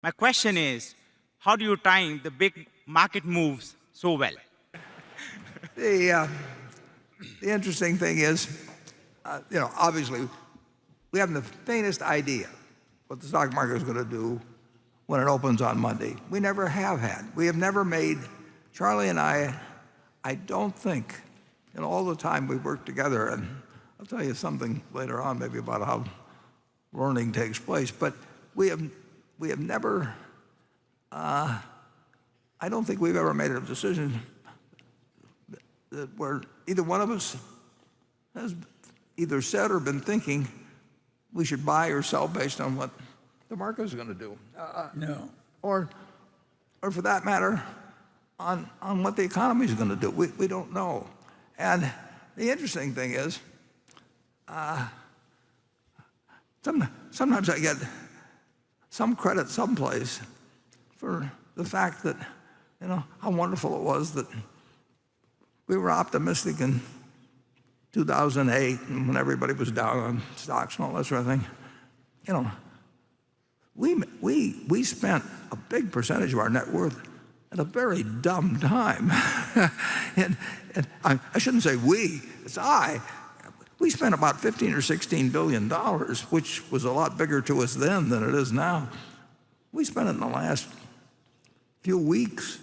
My question is, how do you time the big market moves so well? The, the interesting thing is, obviously, we haven't the faintest idea what the stock market is going to do when it opens on Monday. We never have had. We have never made, Charlie and I don't think, in all the time we've worked together, and I'll tell you something later on maybe about how learning takes place, but we have never, I don't think we've ever made a decision where either one of us has either said or been thinking we should buy or sell based on what the market is going to do. No. Or for that matter, on what the economy is going to do. We don't know. And the interesting thing is, sometimes I get some credit someplace for the fact that, how wonderful it was that we were optimistic in 2008 and when everybody was down on stocks and all that sort of thing. We spent a big percentage of our net worth at a very dumb time. and I shouldn't say we, it's I. We spent about $15 or $16 billion, which was a lot bigger to us then than it is now. We spent it in the last few weeks.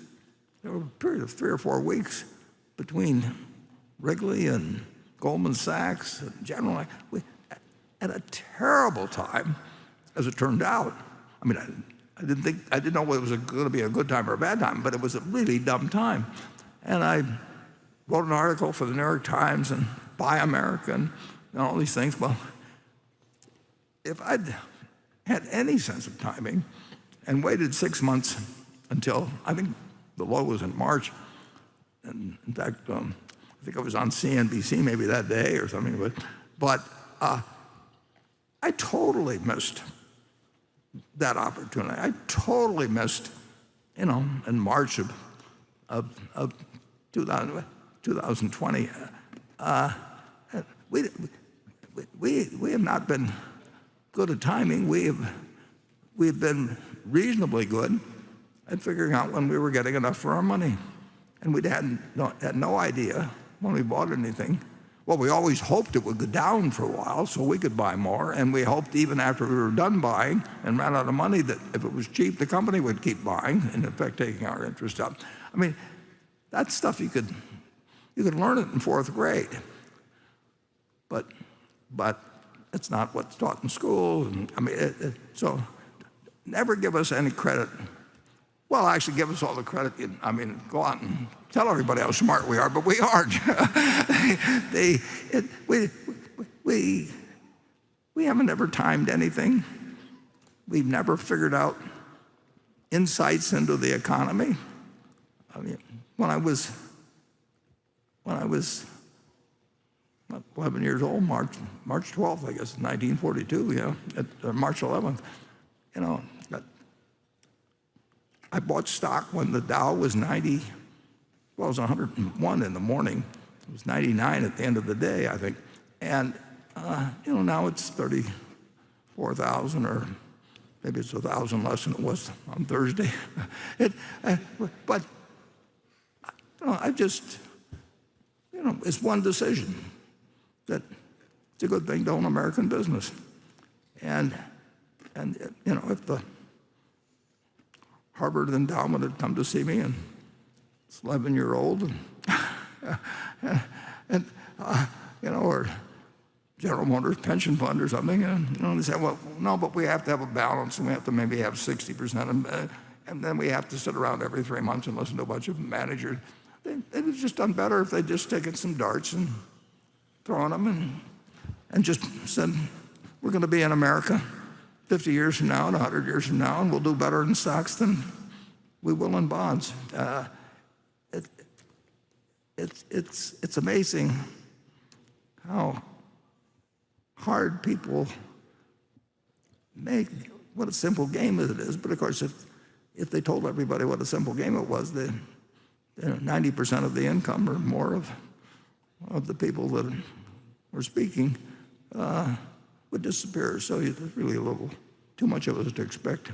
There were a period of 3 or 4 weeks between Wrigley and Goldman Sachs and General. At a terrible time, as it turned out. I mean, I didn't know whether it was going to be a good time or a bad time, but it was a really dumb time. And I wrote an article for the New York Times and Buy America and all these things. Well, if I'd had any sense of timing and waited 6 months until, I think the low was in March, and in fact, I think I was on CNBC maybe that day or something, but I totally missed that opportunity. I totally missed, in March of 2020. We have not been good at timing. We have been reasonably good at figuring out when we were getting enough for our money. And we had no idea when we bought anything. Well, we always hoped it would go down for a while so we could buy more, and we hoped even after we were done buying and ran out of money that if it was cheap, the company would keep buying, and in fact taking our interest up. I mean, that's stuff you could learn it in 4th grade, but it's not what's taught in school. And, I mean, so never give us any credit. Well, actually, give us all the credit. I mean, go out and tell everybody how smart we are, but we aren't. We haven't ever timed anything. We've never figured out insights into the economy. I mean, when I was 11 years old, March 12th, I guess, 1942, March 11th, I bought stock when the Dow was 90, well, it was 101 in the morning. It was 99 at the end of the day, I think. And, now it's 34,000, or maybe it's 1,000 less than it was on Thursday. But I just, it's one decision that it's a good thing to own American business. And if the Harvard endowment had come to see me, and it's 11-year-old, or General Motors pension fund or something, they say, well, no, but we have to have a balance, and we have to maybe have 60%, and then we have to sit around every 3 months and listen to a bunch of managers. They'd have just done better if they'd just taken some darts and thrown them and just said, we're going to be in America 50 years from now and 100 years from now, and we'll do better in stocks than we will in bonds. It's amazing how hard people make what a simple game it is. But of course, if they told everybody what a simple game it was, 90% of the income or more of the people that were speaking would disappear. So there's really a little too much of us to expect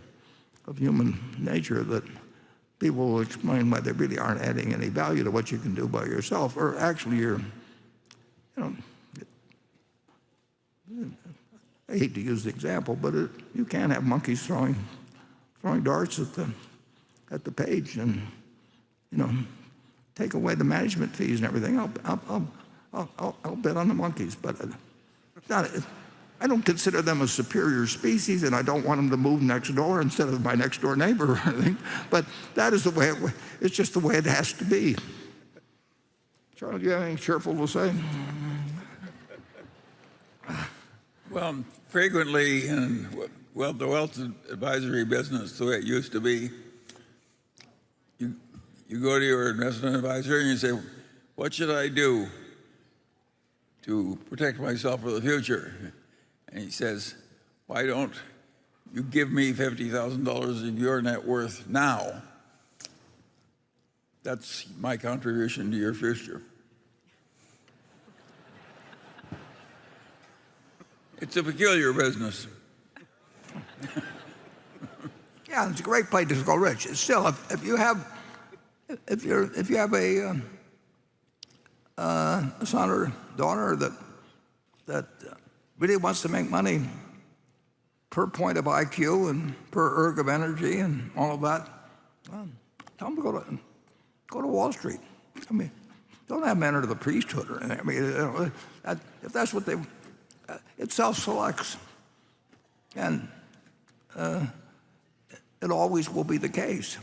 of human nature that people will explain why they really aren't adding any value to what you can do by yourself, or actually I hate to use the example, but you can have monkeys throwing darts at the page, and take away the management fees and everything. I'll bet on the monkeys, but I don't consider them a superior species, and I don't want them to move next door instead of my next door neighbor or anything. But that is the way it's just the way it has to be. Charlie, do you have anything cheerful to say? Well, frequently in the wealth advisory business, the way it used to be, you go to your investment advisor and you say, what should I do to protect myself for the future? And he says, why don't you give me $50,000 of your net worth now? That's my contribution to your future. It's a peculiar business. Yeah, it's a great place to go rich. Still, if you have a son or daughter that really wants to make money per point of IQ and per erg of energy and all of that, well, tell them to go to Wall Street. I mean, don't have them enter the priesthood or anything. I mean, if that's what it self-selects, and it always will be the case.